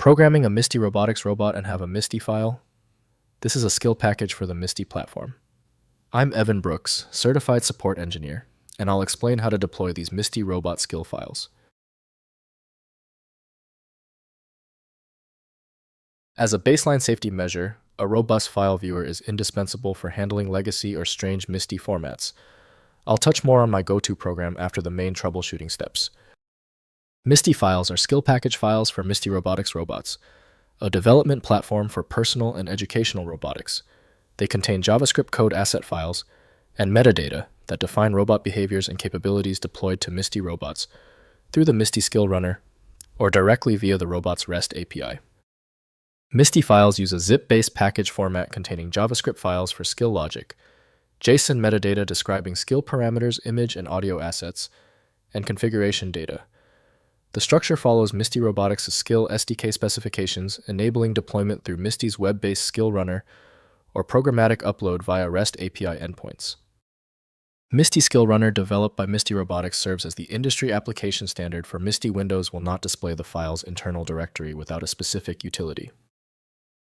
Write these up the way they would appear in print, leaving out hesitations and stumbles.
Programming a Misty Robotics robot and have a Misty file? This is a skill package for the Misty platform. I'm Evan Brooks, Certified Support Engineer, and I'll explain how to deploy these Misty robot skill files. As a baseline safety measure, a robust file viewer is indispensable for handling legacy or strange Misty formats. I'll touch more on my go-to program after the main troubleshooting steps. Misty files are skill package files for Misty Robotics robots, a development platform for personal and educational robotics. They contain JavaScript code asset files and metadata that define robot behaviors and capabilities deployed to Misty robots through the Misty Skill Runner or directly via the robot's REST API. Misty files use a zip-based package format containing JavaScript files for skill logic, JSON metadata describing skill parameters, image and audio assets, and configuration data. The structure follows Misty Robotics' skill SDK specifications, enabling deployment through Misty's web-based skill runner or programmatic upload via REST API endpoints. Misty Skill Runner, developed by Misty Robotics, serves as the industry application standard for Misty Windows will not display the file's internal directory without a specific utility.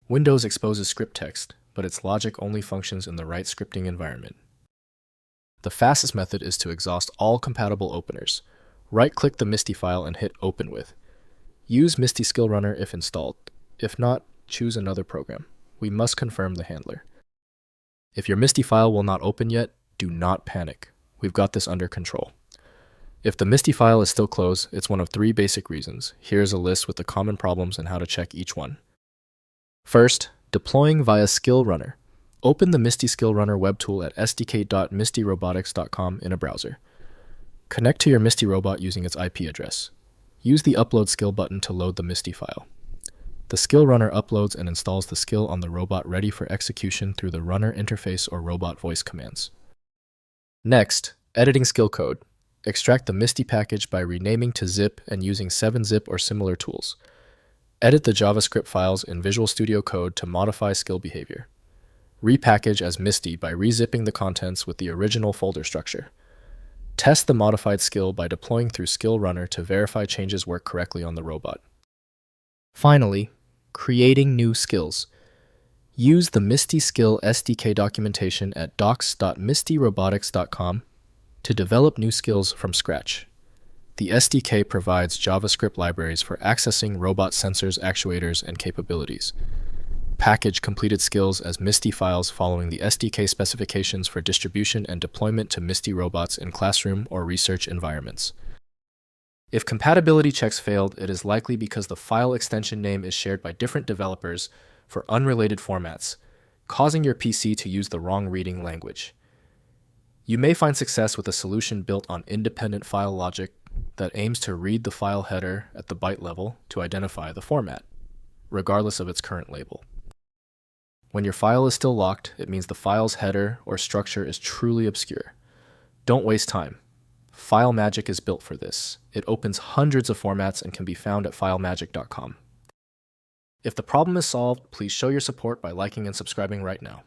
Windows exposes script text, but its logic only functions in the right scripting environment. The fastest method is to exhaust all compatible openers. Right-click the Misty file and hit Open With. Use Misty Skill Runner if installed. If not, choose another program. We must confirm the handler. If your Misty file will not open yet, do not panic. We've got this under control. If the Misty file is still closed, it's one of 3 basic reasons. Here's a list with the common problems and how to check each one. First, deploying via Skill Runner. Open the Misty Skill Runner web tool at sdk.mistyrobotics.com in a browser. Connect to your Misty robot using its IP address. Use the Upload Skill button to load the Misty file. The Skill Runner uploads and installs the skill on the robot ready for execution through the runner interface or robot voice commands. Next, editing skill code. Extract the Misty package by renaming to zip and using 7-zip or similar tools. Edit the JavaScript files in Visual Studio Code to modify skill behavior. Repackage as Misty by rezipping the contents with the original folder structure. Test the modified skill by deploying through Skill Runner to verify changes work correctly on the robot. Finally, creating new skills. Use the Misty Skill SDK documentation at docs.mistyrobotics.com to develop new skills from scratch. The SDK provides JavaScript libraries for accessing robot sensors, actuators, and capabilities. Package completed skills as Misty files following the SDK specifications for distribution and deployment to Misty robots in classroom or research environments. If compatibility checks failed, it is likely because the file extension name is shared by different developers for unrelated formats, causing your PC to use the wrong reading language. You may find success with a solution built on independent file logic that aims to read the file header at the byte level to identify the format, regardless of its current label. When your file is still locked, it means the file's header or structure is truly obscure. Don't waste time. FileMagick is built for this. It opens hundreds of formats and can be found at filemagick.com. If the problem is solved, please show your support by liking and subscribing right now.